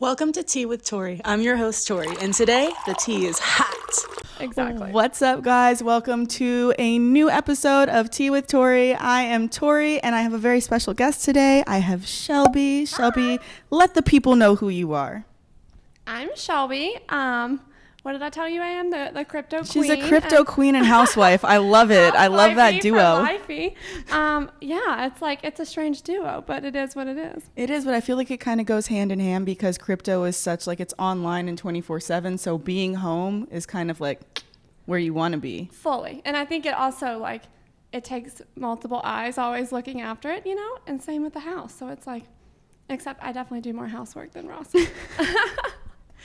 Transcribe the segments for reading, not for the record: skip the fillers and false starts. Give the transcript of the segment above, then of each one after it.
Welcome to Tea with Tori. I'm your host, Tori, and today the tea is hot. Exactly. What's up, guys? Welcome to a new episode of Tea with Tori. I am Tori, and I have a very special guest today. I have Shelby. Shelby, let the people know who you are. I'm Shelby. What did I tell you I am? The crypto queen. She's a crypto queen and housewife. I love it. I love that duo. Yeah, it's a strange duo, but it is what it is. It is, but I feel like it kind of goes hand in hand because crypto is such like it's online and 24/7. So being home is kind of like where you want to be. Fully. And I think it also it takes multiple eyes always looking after it, and same with the house. So it's except I definitely do more housework than Ross.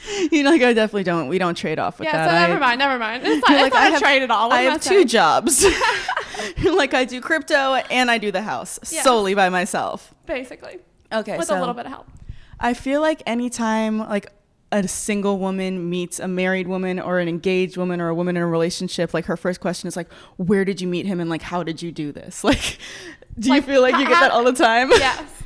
I definitely don't. We don't trade off with that. Yeah, so never mind. It's not a trade at all. I have two jobs. I do crypto and I do the house solely by myself. Basically. Okay, with a little bit of help. I feel like anytime a single woman meets a married woman or an engaged woman or a woman in a relationship, her first question is where did you meet him and how did you do this? Do you feel like you get that all the time?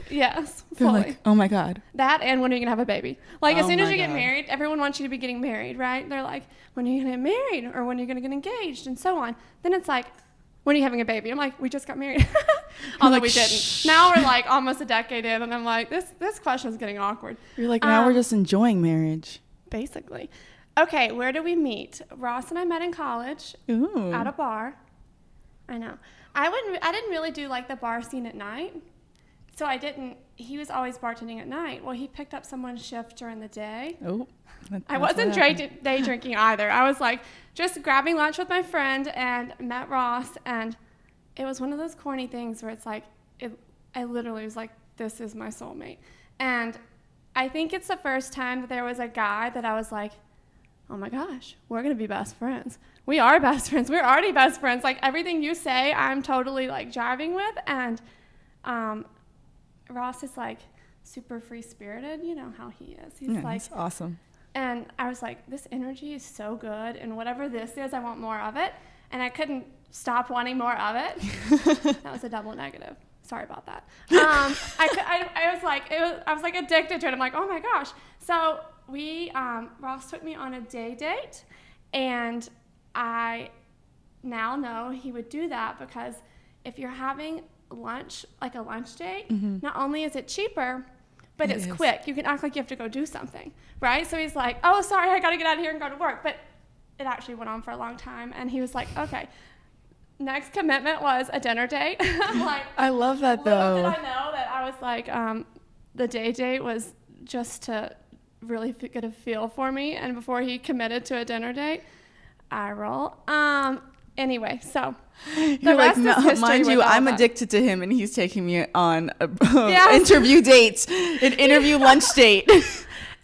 Yes. They're fully. Oh my God. That and when are you going to have a baby? As soon as you get God. married, everyone wants you to be getting married, right? They're like, when are you going to get married? Or when are you going to get engaged? And so on. Then it's when are you having a baby? I'm we just got married. Although we didn't. Shh. Now we're almost a decade in and I'm this question is getting awkward. You're now we're just enjoying marriage. Basically. Okay, where do we meet? Ross and I met in college. Ooh. At a bar. I know. I didn't really do the bar scene at night. So he was always bartending at night. Well, he picked up someone's shift during the day. Oh. I wasn't day drinking either. I was just grabbing lunch with my friend and met Ross, and it was one of those corny things where it's I literally was this is my soulmate. And I think it's the first time that there was a guy that I was oh my gosh, we're going to be best friends. We are best friends. We're already best friends. Everything you say, I'm totally jiving with. And Ross is super free-spirited. You know how he is. He's That's awesome. And I was this energy is so good. And whatever this is, I want more of it. And I couldn't stop wanting more of it. That was a double negative. Sorry about that. I was addicted to it. I'm oh my gosh. So Ross took me on a day date, and I now know he would do that because if you're having lunch, a lunch date, not only is it cheaper, but it's quick. You can act like you have to go do something, right? So he's oh, sorry, I got to get out of here and go to work. But it actually went on for a long time, and he was okay. Next commitment was a dinner date. I love that, though. Little did I know that I was the day date was just to really get a feel for me. And before he committed to a dinner date, I roll. Anyway, so the rest is history. Mind you, I'm addicted to him, and he's taking me on interview dates, an interview lunch date.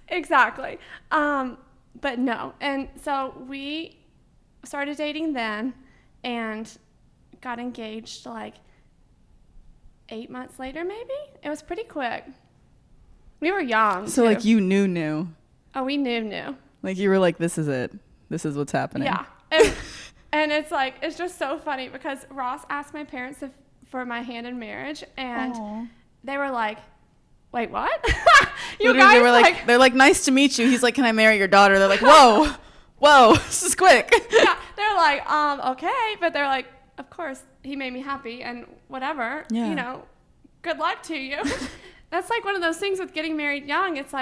Exactly. But no. And so we started dating then and got engaged 8 months later, maybe. It was pretty quick. We were young. So too. you knew. Oh, we knew. You were this is it. This is what's happening. Yeah. And it's it's just so funny because Ross asked my parents for my hand in marriage, and they were wait, what? You guys they were nice to meet you. He's can I marry your daughter? They're whoa, this is quick. Yeah, they're okay, but they're of course he made me happy and whatever. Yeah. Good luck to you. That's one of those things with getting married young. It's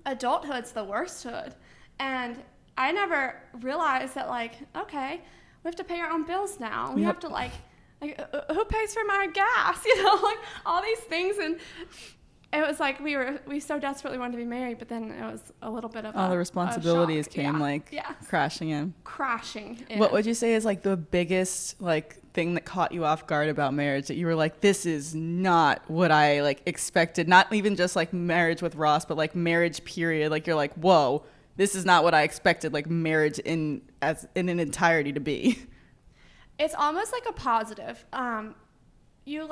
adulthood's the worst hood, and I never realized that okay, we have to pay our own bills now. We have to who pays for my gas? All these things. And it was we so desperately wanted to be married, but then it was a little bit of all the responsibilities came crashing in. What would you say is the biggest thing that caught you off guard about marriage, that you were this is not what I expected? Not even just marriage with Ross, but marriage period. You're whoa, this is not what I expected marriage in an entirety to be. It's almost a positive. You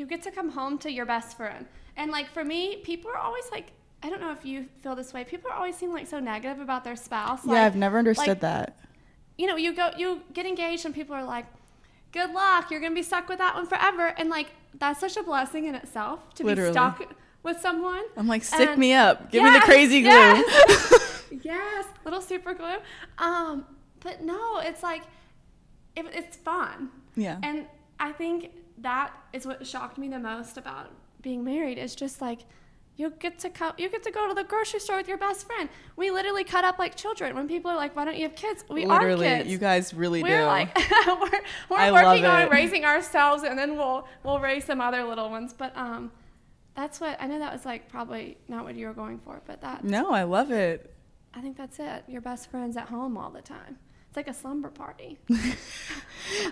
get to come home to your best friend. And for me, people are always I don't know if you feel this way. People always seem so negative about their spouse. Yeah, I've never understood that. You get engaged and people are good luck. You're going to be stuck with that one forever. And that's such a blessing in itself to Literally. be stuck with someone. I'm like, stick me up. Give me the crazy glue. Yes, yes, little super glue. But no, it's like, it's fun. Yeah. And I think that is what shocked me the most about being married. Is just like, you get to go to the grocery store with your best friend. We literally cut up like children. When people are like, why don't you have kids? We literally, are kids. You guys really we're do. Like, we're working on raising ourselves, and then we'll raise some other little ones. But that's what, I know that was like probably not what you were going for, but that. No, I love it. I think that's it. Your best friend's at home all the time. It's like a slumber party.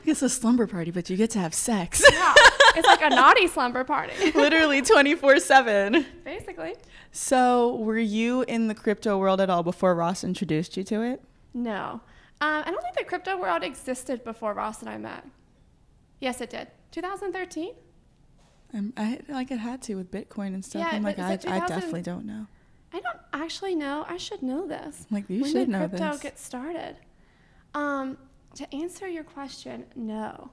It's a slumber party, but you get to have sex. Yeah, it's like a naughty slumber party. Literally 24/7. Basically. So were you in the crypto world at all before Ross introduced you to it? No. I don't think the crypto world existed before Ross and I met. Yes, it did. 2013? I like it had to with Bitcoin and stuff. Yeah, I'm like, I definitely don't know. I don't actually know. I should know this. Like, you should know this. When did crypto get started? To answer your question, no.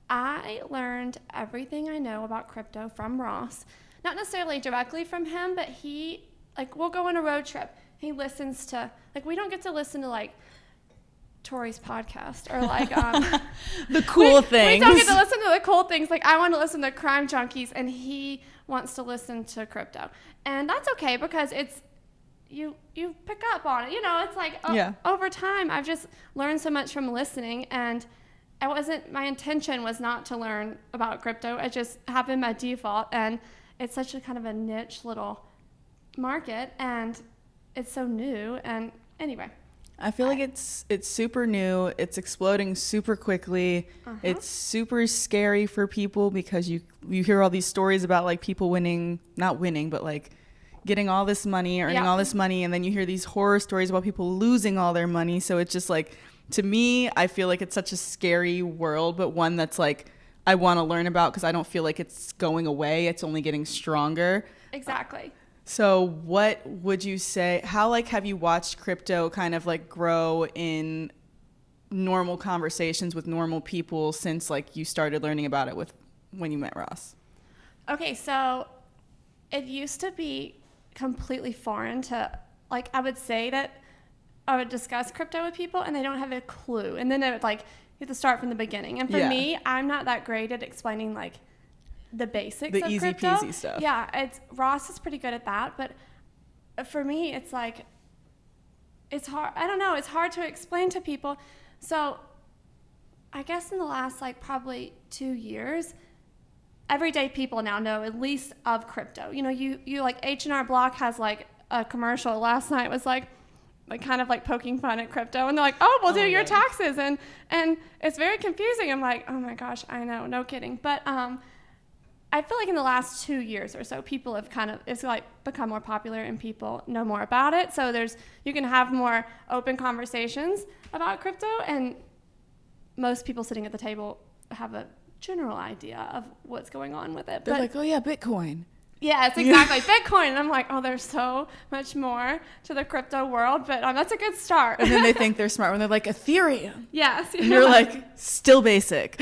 I learned everything I know about crypto from Ross. Not necessarily directly from him, but he, like, we'll go on a road trip. He listens to, like, we don't get to listen to, like, Tori's podcast or, like, the cool things. We don't get to listen to the cool things. Like, I want to listen to Crime Junkies, and he wants to listen to crypto. And that's okay, because it's, you pick up on it. You know, it's like over time, I've just learned so much from listening, and my intention was not to learn about crypto. It just happened by default, and it's such a kind of a niche little market, and it's so new. And anyway, I feel like it's super new. It's exploding super quickly. It's super scary for people because you hear all these stories about like people not winning, but like getting all this money, earning all this money, and then you hear these horror stories about people losing all their money. So it's just like, to me, I feel like it's such a scary world, but one that's like I want to learn about because I don't feel like it's going away. It's only getting stronger. Exactly. So what would you say, how like have you watched crypto kind of like grow in normal conversations with normal people since like you started learning about it when you met Ross? Okay, so it used to be completely foreign to, like, I would say that I would discuss crypto with people and they don't have a clue. And then it would like, you have to start from the beginning. And for me, I'm not that great at explaining like the basics of easy crypto. peasy stuff. Yeah, Ross is pretty good at that, but for me, it's like, it's hard. I don't know. It's hard to explain to people. So I guess in the last like probably 2 years, everyday people now know at least of crypto. You know, you like H&R Block has like a commercial last night was like kind of like poking fun at crypto, and they're like, oh, we'll do your taxes, and it's very confusing. I'm like, oh my gosh, I know, no kidding. But I feel like in the last 2 years or so, people have it's like become more popular and people know more about it. So you can have more open conversations about crypto, and most people sitting at the table have a general idea of what's going on with it. They're like, oh yeah, Bitcoin. Yes, exactly. Bitcoin. And I'm like, oh, there's so much more to the crypto world, but that's a good start. And then they think they're smart when they're like, Ethereum. Yes. And you're like, still basic.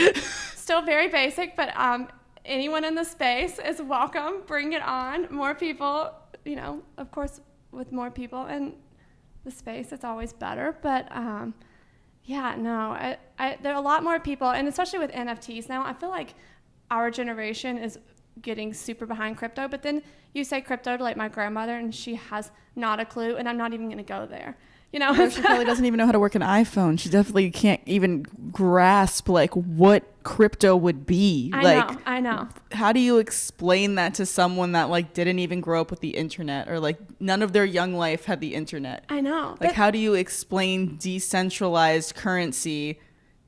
Still very basic, but anyone in the space is welcome. Bring it on. More people, you know, of course, with more people in the space, it's always better. But there are a lot more people, and especially with NFTs now, I feel like our generation is getting super behind crypto, but then you say crypto to like my grandmother and she has not a clue, and I'm not even going to go there. You know, she probably doesn't even know how to work an iPhone. She definitely can't even grasp like what crypto would be. I know. How do you explain that to someone that like didn't even grow up with the internet, or like none of their young life had the internet? I know. Like, how do you explain decentralized currency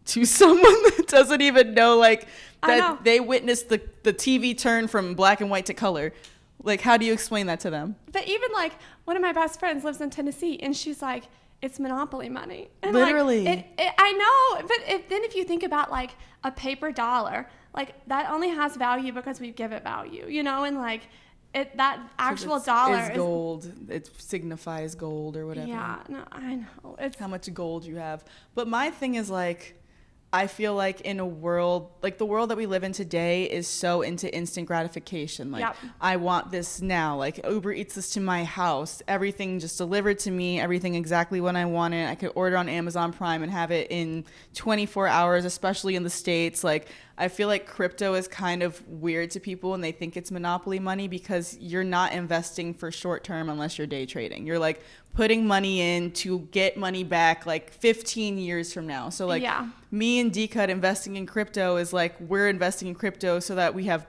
to someone that doesn't even know like that they witnessed the TV turn from black and white to color? Like, how do you explain that to them? But even like one of my best friends lives in Tennessee, and she's like, it's monopoly money. And literally. Like, I know, but then if you think about like a paper dollar, like that only has value because we give it value, you know, and like that actual dollar is gold. It signifies gold or whatever. Yeah, no, I know. It's how much gold you have. But my thing is like, I feel like in a world, like the world that we live in today is so into instant gratification. Like, I want this now. Like, Uber Eats this to my house. Everything just delivered to me, everything exactly when I want it. I could order on Amazon Prime and have it in 24 hours, especially in the States. Like, I feel like crypto is kind of weird to people and they think it's monopoly money because you're not investing for short term unless you're day trading. You're like putting money in to get money back like 15 years from now. So like me and D-Cut investing in crypto is like we're investing in crypto so that we have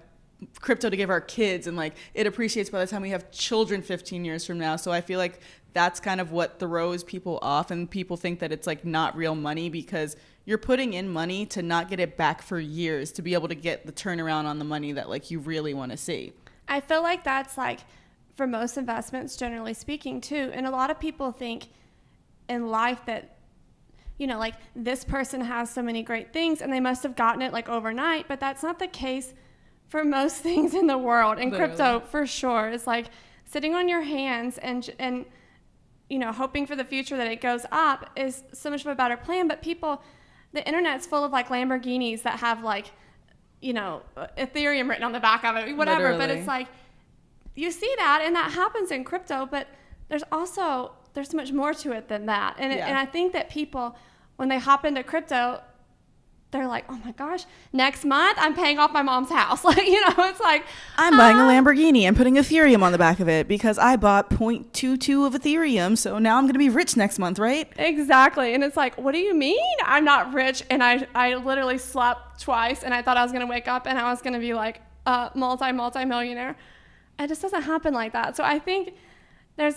crypto to give our kids and like it appreciates by the time we have children 15 years from now. So I feel like that's kind of what throws people off and people think that it's like not real money because you're putting in money to not get it back for years to be able to get the turnaround on the money that like you really want to see. I feel like that's like for most investments, generally speaking too. And a lot of people think in life that, you know, like this person has so many great things and they must have gotten it like overnight, but that's not the case for most things in the world. And crypto for sure is like sitting on your hands and you know, hoping for the future that it goes up is so much of a better plan. But people, the internet's full of like Lamborghinis that have like, you know, Ethereum written on the back of it, whatever. Literally. But it's like, you see that and that happens in crypto, but there's so much more to it than that. And and I think that people, when they hop into crypto, they're like, oh my gosh, next month I'm paying off my mom's house. Like, you know, it's like I'm buying a Lamborghini and putting Ethereum on the back of it because I bought 0.22 of Ethereum. So now I'm going to be rich next month, right? Exactly. And it's like, what do you mean I'm not rich? And I literally slept twice and I thought I was going to wake up and I was going to be like a multi-millionaire. It just doesn't happen like that. So I think I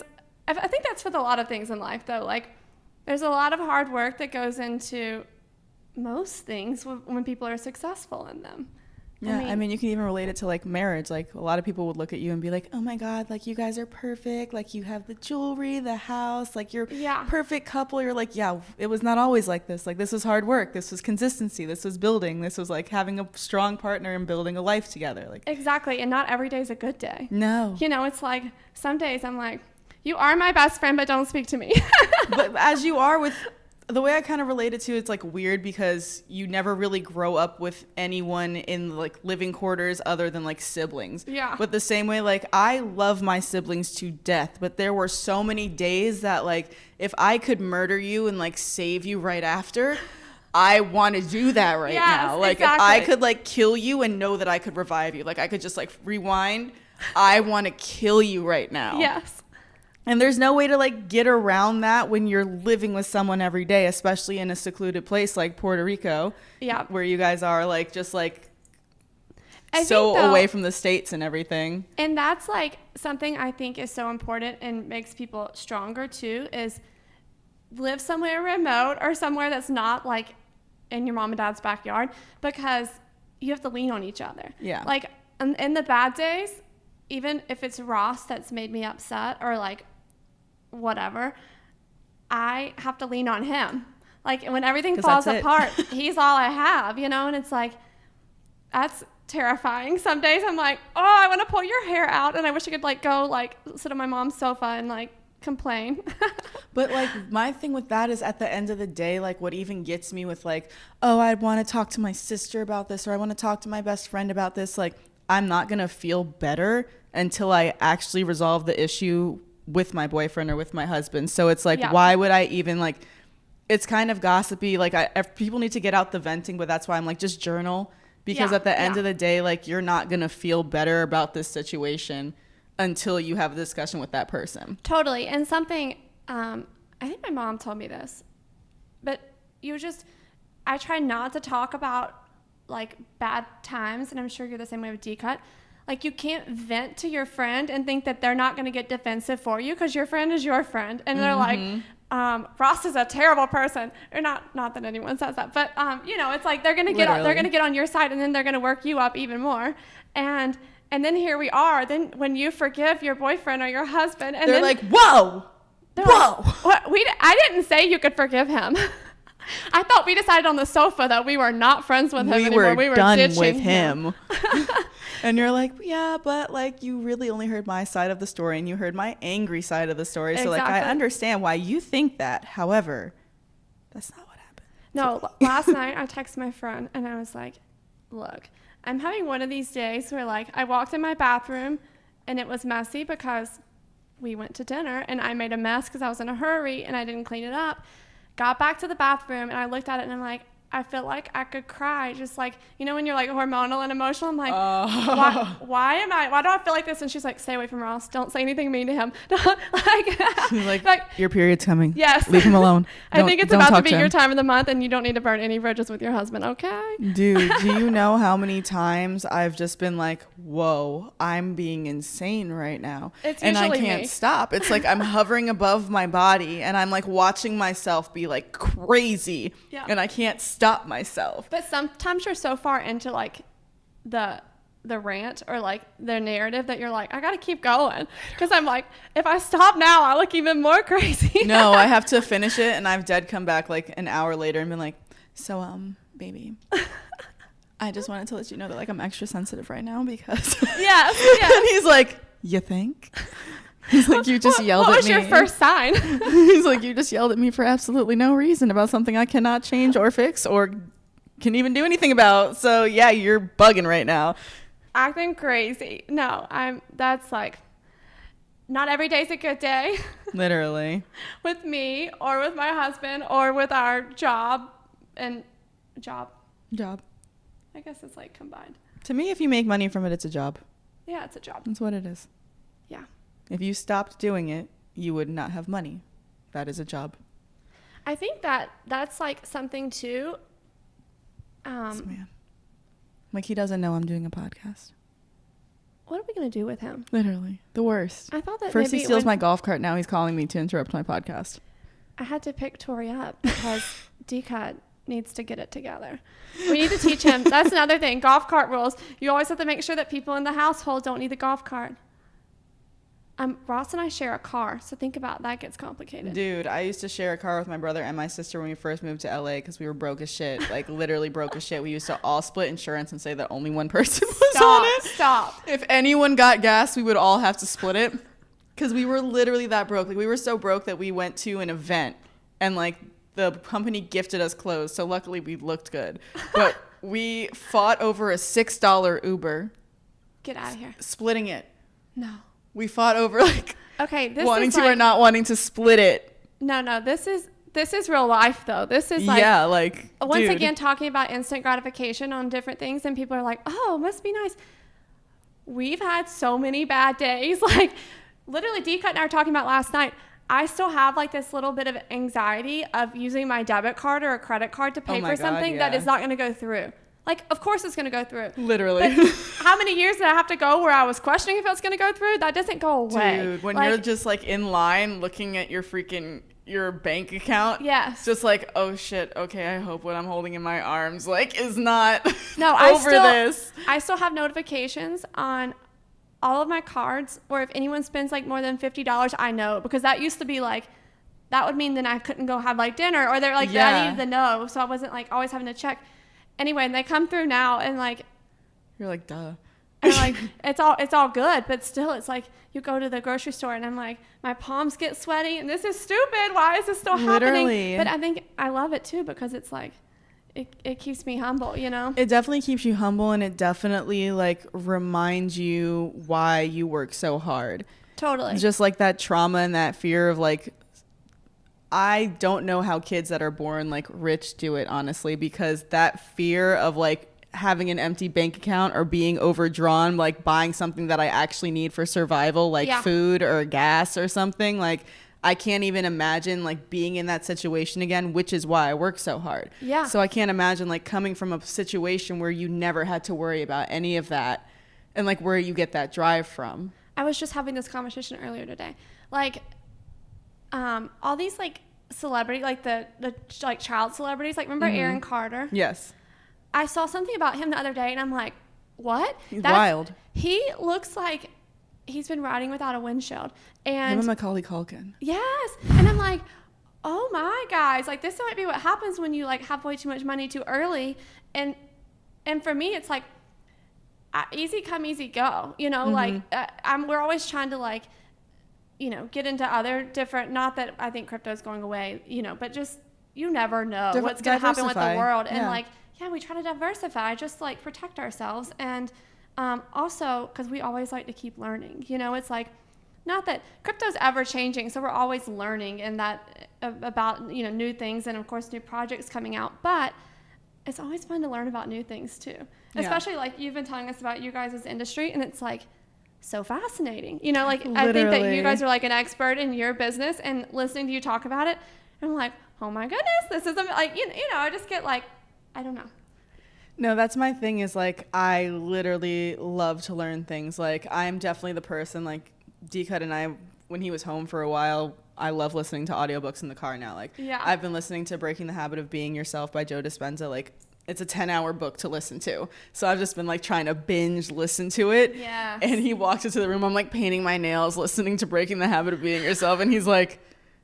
think that's with a lot of things in life though. Like there's a lot of hard work that goes into most things when people are successful in them. Yeah, I mean, you can even relate it to like marriage. Like a lot of people would look at you and be like, oh my God, like you guys are perfect. Like you have the jewelry, the house, like you're perfect couple. You're like, yeah, it was not always like this. Like this was hard work. This was consistency. This was building. This was like having a strong partner and building a life together. Like exactly. And not every day is a good day. No. You know, it's like some days I'm like, you are my best friend, but don't speak to me. But as you are with the way I kind of relate it to, it's like weird because you never really grow up with anyone in like living quarters other than like siblings. Yeah. But the same way, like I love my siblings to death, but there were so many days that like if I could murder you and like save you right after, I want to do that right now. Like exactly. If I could like kill you and know that I could revive you, like I could just like rewind. I want to kill you right now. Yes. And there's no way to like get around that when you're living with someone every day, especially in a secluded place like Puerto Rico, where you guys are like just like away from the States and everything. And that's like something I think is so important and makes people stronger too, is live somewhere remote or somewhere that's not like in your mom and dad's backyard, because you have to lean on each other. Yeah. Like in the bad days, even if it's Ross that's made me upset or like whatever, I have to lean on him. Like when everything falls apart, he's all I have, you know? And it's like, that's terrifying. Some days I'm like, oh, I want to pull your hair out and I wish I could like go like sit on my mom's sofa and like complain. But like my thing with that is at the end of the day, like what even gets me with like, oh, I want to talk to my sister about this, or I want to talk to my best friend about this, like I'm not going to feel better until I actually resolve the issue with my boyfriend or with my husband. So it's like, why would I even like, it's kind of gossipy. Like people need to get out the venting, but that's why I'm like, just journal, because at the end of the day, like you're not going to feel better about this situation until you have a discussion with that person. Totally. And something, I think my mom told me this, but I try not to talk about like bad times. And I'm sure you're the same way with D-Cut. Like you can't vent to your friend and think that they're not going to get defensive for you, because your friend is your friend. And they're like, Ross is a terrible person. Or not that anyone says that, but you know, it's like they're going to get on your side, and then they're going to work you up even more. And then here we are. Then when you forgive your boyfriend or your husband, and they're like, whoa. Like, what? I didn't say you could forgive him. I thought we decided on the sofa that we were not friends with him anymore. We were done with him. And you're like, yeah, but like you really only heard my side of the story and you heard my angry side of the story. So like I understand why you think that. However, that's not what happened. No, last night I texted my friend and I was like, look, I'm having one of these days where like I walked in my bathroom and it was messy because we went to dinner and I made a mess because I was in a hurry and I didn't clean it up. Got back to the bathroom and I looked at it and I'm like, I feel like I could cry. Just like, you know, when you're like hormonal and emotional, I'm like, why do I feel like this? And she's like, stay away from Ross. Don't say anything mean to him. like, your period's coming. Yes. Leave him alone. I think it's about to be your time of the month and you don't need to burn any bridges with your husband. Okay. Dude, do you know how many times I've just been like, whoa, I'm being insane right now. And I can't stop. It's like I'm hovering above my body and I'm like watching myself be like crazy and I can't stop myself. But sometimes you're so far into like the rant or like the narrative that you're like, I gotta keep going, because I'm like, if I stop now I look even more crazy. No, I have to finish it, and I've come back like an hour later and been like, so baby, I just wanted to let you know that like I'm extra sensitive right now because yeah. And he's like, you think? He's like, you just yelled at me. What was your first sign? He's like, you just yelled at me for absolutely no reason about something I cannot change or fix or can even do anything about. So yeah, you're bugging right now. Acting crazy. No, that's like, not every day's a good day. Literally. With me or with my husband or with our job. I guess it's like combined. To me, if you make money from it, it's a job. Yeah, it's a job. That's what it is. Yeah. If you stopped doing it, you would not have money. That is a job. I think that's like something too. This man. Like, he doesn't know I'm doing a podcast. What are we going to do with him? Literally. The worst. I thought that first he steals my golf cart. Now he's calling me to interrupt my podcast. I had to pick Tori up because D-Cut needs to get it together. We need to teach him. That's another thing. Golf cart rules. You always have to make sure that people in the household don't need the golf cart. Ross and I share a car, so think about that. Gets complicated. Dude, I used to share a car with my brother and my sister when we first moved to LA because we were broke as shit. Like, literally broke as shit. We used to all split insurance and say that only one person was on it. Stop. If anyone got gas, we would all have to split it because we were literally that broke. Like, we were so broke that we went to an event and like the company gifted us clothes. So luckily we looked good. But we fought over a $6 Uber. Get out of here. Splitting it. No. We fought over like wanting to or not wanting to split it. No, this is real life though. This is like, yeah, like once again talking about instant gratification on different things, and people are like, oh, must be nice. We've had so many bad days. Like, literally, D-Cut and I were talking about last night. I still have like this little bit of anxiety of using my debit card or a credit card to pay for something that is not going to go through. Like, of course it's going to go through. Literally. But how many years did I have to go where I was questioning if it was going to go through? That doesn't go away. Dude, when you're just like in line looking at your bank account. Yes. Just like, oh shit, okay, I hope what I'm holding in my arms like is not this. I still have notifications on all of my cards where if anyone spends like more than $50, I know, because that used to be like, that would mean then I couldn't go have like dinner, or they're like, I needed to know. So I wasn't like always having to check. Anyway, and they come through now and like, you're like, duh. And like, it's all good, but still it's like you go to the grocery store and I'm like, my palms get sweaty and this is stupid. Why is this still happening? But I think I love it too, because it's like, it keeps me humble, you know? It definitely keeps you humble, and it definitely like reminds you why you work so hard. Totally. Just like that trauma and that fear of like, I don't know how kids that are born like rich do it, honestly, because that fear of like having an empty bank account or being overdrawn, like buying something that I actually need for survival, like food or gas or something, like I can't even imagine like being in that situation again, which is why I work so hard. Yeah. So I can't imagine like coming from a situation where you never had to worry about any of that and like where you get that drive from. I was just having this conversation earlier today. Like, all these like celebrity, like the like child celebrities, like remember Aaron Carter? Yes. I saw something about him the other day and I'm like, what? He's wild. He looks like he's been riding without a windshield. And him and Macaulay Culkin. Yes. And I'm like, oh my guys, like this might be what happens when you like have way too much money too early. And for me, it's like easy come, easy go, you know, like we're always trying to like, you know, get into other different, not that I think crypto is going away, you know, but just, you never know what's going to happen with the world. And like, yeah, we try to diversify, just like protect ourselves. And also, because we always like to keep learning, you know, it's like, not that crypto's ever changing, so we're always learning and that about, you know, new things and of course new projects coming out, but it's always fun to learn about new things too, especially like you've been telling us about you guys' industry, and it's like so fascinating, you know, like literally. I think that you guys are like an expert in your business, and listening to you talk about it, I'm like, oh my goodness, this is like, you know, I just get like, I don't know. No, that's my thing, is like, I literally love to learn things. Like, I'm definitely the person, like D-Cut and I, when he was home for a while, I love listening to audiobooks in the car now. Like, I've been listening to Breaking the Habit of Being Yourself by Joe Dispenza. Like, it's a 10-hour book to listen to. So I've just been like trying to binge listen to it. Yeah. And he walks into the room, I'm like painting my nails, listening to Breaking the Habit of Being Yourself. And he's like,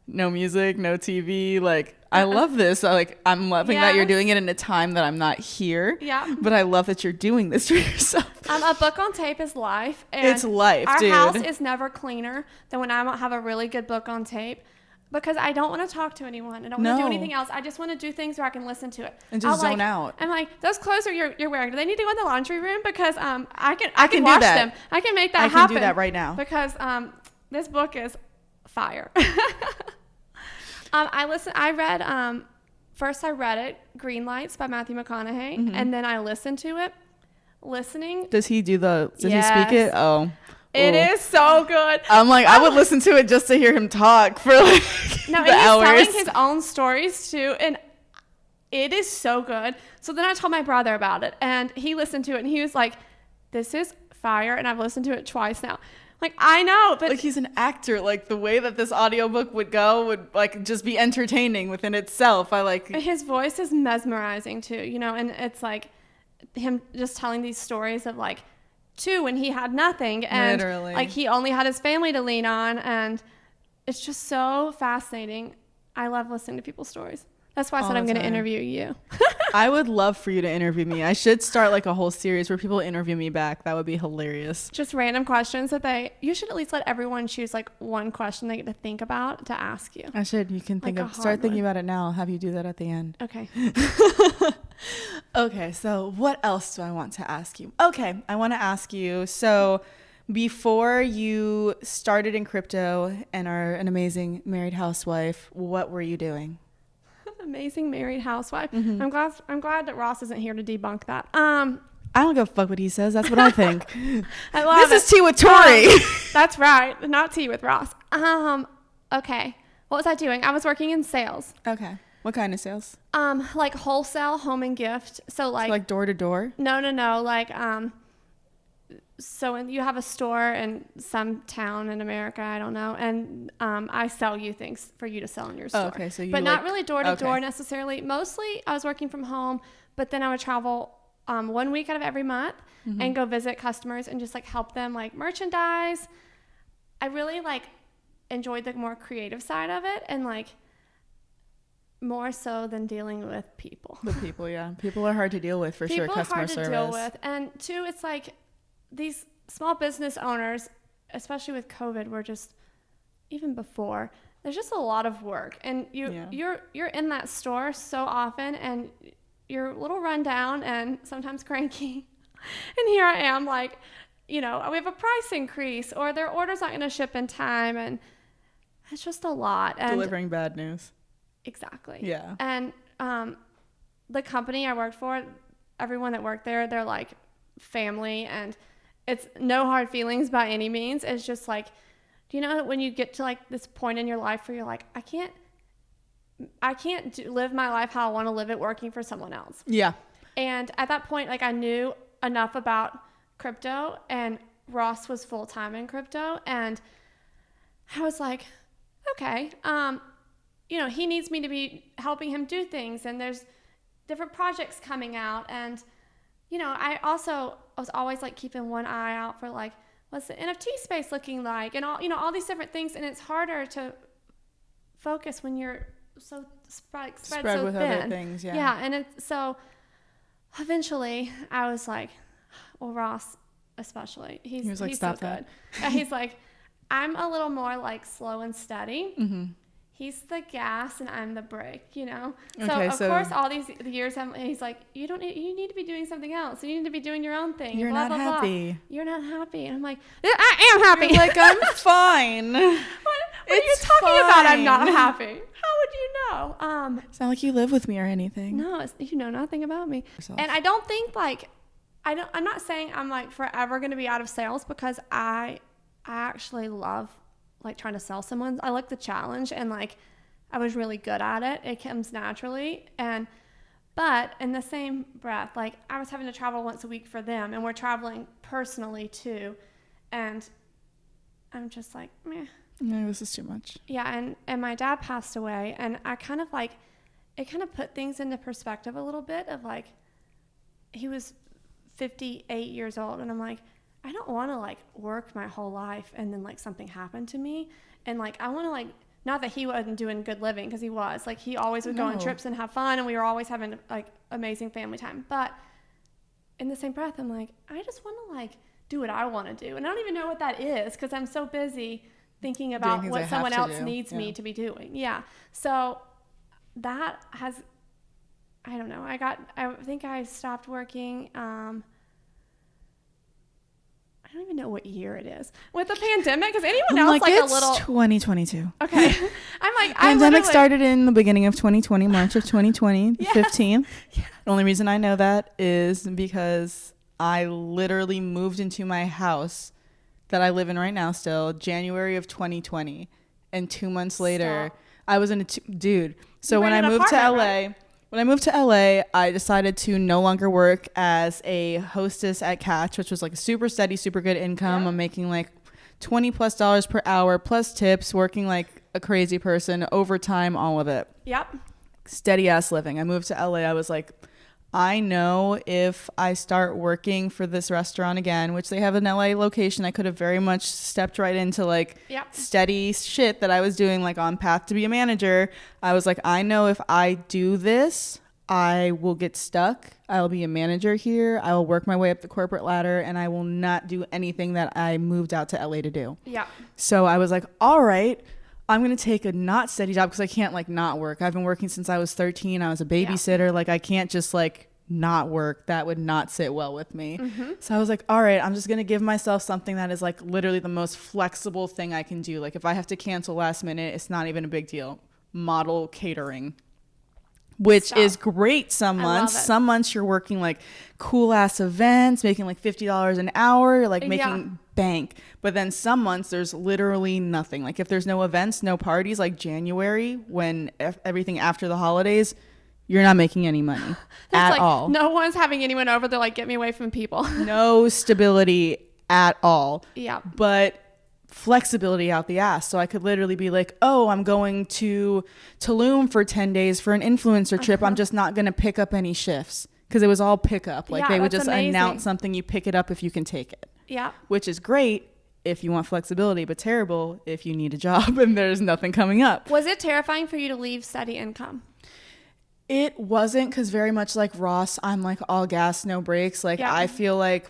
no music, no TV. Like, I love this. I'm loving that you're doing it in a time that I'm not here. Yeah. But I love that you're doing this for yourself. A book on tape is life. And it's life, our dude. Our house is never cleaner than when I don't have a really good book on tape, because I don't want to talk to anyone. I don't want to do anything else. I just want to do things where I can listen to it. And just zone out. I'm like, those clothes you're wearing, do they need to go in the laundry room? Because I can wash them. I can make that happen. I can do that right now. Because this book is fire. First I read it, Green Lights by Matthew McConaughey, and then I listened to it. Listening. Does he speak it? Oh. It is so good. I'm like, I would listen to it just to hear him talk for like no, the hours. He's telling his own stories too, and it is so good. So then I told my brother about it, and he listened to it, and he was like, this is fire, and I've listened to it twice now. Like, I know, but like, he's an actor. Like, the way that this audiobook would go would like just be entertaining within itself. His voice is mesmerizing too, you know, and it's like him just telling these stories of like when he had nothing, and literally, like, he only had his family to lean on, and it's just so fascinating. I love listening to people's stories. That's why I said I'm going to interview you. I would love for you to interview me. I should start like a whole series where people interview me back. That would be hilarious. Just random questions you should at least let everyone choose like one question they get to think about to ask you. I should. You can start thinking about it now. I'll have you do that at the end. Okay. Okay. So what else do I want to ask you? Okay. I want to ask you, so before you started in crypto and are an amazing married housewife, what were you doing? Amazing married housewife. Mm-hmm. I'm glad that Ross isn't here to debunk that. I don't give a fuck what he says. That's what I think. I love this is Tea with Tori. That's right. Not Tea with Ross. Okay. What was I doing? I was working in sales. Okay. What kind of sales? Like wholesale, home and gift. So like door to door? No. Like so when you have a store in some town in America, I don't know, and I sell you things for you to sell in your store. Oh, okay, so but not really door to door necessarily. Mostly I was working from home, but then I would travel 1 week out of every month and go visit customers and just like help them like merchandise. I really like enjoyed the more creative side of it, and like more so than dealing with people. The people, yeah. People are hard to deal with for sure. Customer service. People are hard to deal with, and two, it's like these small business owners, especially with COVID, were just, even before, there's just a lot of work, and you're in that store so often, and you're a little run down and sometimes cranky, and here I am like, you know, we have a price increase, or their order's not going to ship in time, and it's just a lot. And delivering bad news. Exactly. Yeah. And the company I worked for, everyone that worked there, they're like family, and it's no hard feelings by any means. It's just like, do you know when you get to like this point in your life where you're like, I can't live my life how I want to live it working for someone else. Yeah. And at that point, like, I knew enough about crypto, and Ross was full-time in crypto, and I was like, okay, you know, he needs me to be helping him do things, and there's different projects coming out, and you know, I was always like keeping one eye out for like, what's the NFT space looking like, and all, you know, all these different things, and it's harder to focus when you're so spread so with thin. Other things, yeah. Yeah, and it's so eventually I was like, well, Ross especially, he's stop so that. good. He's like, I'm a little more like slow and steady. Mm-hmm. he's the gas and I'm the brake, you know? Okay, so of course, all these years, he's like, you need to be doing something else. You need to be doing your own thing. You're blah, not blah, happy. Blah. You're not happy. And I'm like, I am happy. You're like, I'm fine. What are you talking about? I'm not happy. How would you know? It's not like you live with me or anything. No, you know nothing about me. And I don't think like, I'm not saying I'm like forever going to be out of sales, because I actually love like trying to sell someone. I like the challenge, and like I was really good at it. It comes naturally. But in the same breath, like I was having to travel once a week for them, and we're traveling personally too. And I'm just like, meh. No, this is too much. Yeah. And my dad passed away, and I kind of like, it kind of put things into perspective a little bit of like, he was 58 years old, and I'm like, I don't want to like work my whole life and then like something happened to me, and like I want to like, not that he wasn't doing good living, because he was, like, he always would go on trips and have fun, and we were always having like amazing family time, but in the same breath I'm like, I just want to like do what I want to do, and I don't even know what that is because I'm so busy thinking about what someone else needs me to be doing. Yeah. So that has, I don't know, I think I stopped working I don't even know what year it is with the pandemic, because anyone else like it's a little 2022. Okay. I'm like, pandemic started in the beginning of 2020, March of 2020, yes. 15th. Yes. The only reason I know that is because I literally moved into my house that I live in right now still January of 2020, and 2 months later I was in a dude. So when I moved to LA, right? When I moved to LA, I decided to no longer work as a hostess at Catch, which was like a super steady, super good income. Yep. I'm making like $20+ per hour plus tips, working like a crazy person, overtime, all of it. Yep. Steady ass living. I moved to LA. I was like, I know if I start working for this restaurant again, which they have an LA location, I could have very much stepped right into like steady shit that I was doing, like on path to be a manager. I was like, I know if I do this, I will get stuck. I will be a manager here. I will work my way up the corporate ladder, and I will not do anything that I moved out to LA to do. Yeah. So I was like, all right, I'm going to take a not steady job, because I can't like not work. I've been working since I was 13. I was a babysitter. Like I can't just like not work. That would not sit well with me. Mm-hmm. So I was like, all right, I'm just going to give myself something that is like literally the most flexible thing I can do. Like if I have to cancel last minute, it's not even a big deal. Model catering, which is great some months. Some months you're working like cool ass events, making like $50 an hour. You're like making bank. But then some months there's literally nothing. Like if there's no events, no parties, like January, when everything after the holidays, you're not making any money at like, all. No one's having anyone over. They're like, get me away from people. No stability at all. Yeah. But flexibility out the ass. So I could literally be like, oh, I'm going to Tulum for 10 days for an influencer trip. I'm just not going to pick up any shifts, because it was all pickup. Like they would just announce something, you pick it up if you can take it. Yeah. Which is great if you want flexibility, but terrible if you need a job and there's nothing coming up. Was it terrifying for you to leave steady income? It wasn't, because very much like Ross, I'm like all gas, no brakes. Like I feel like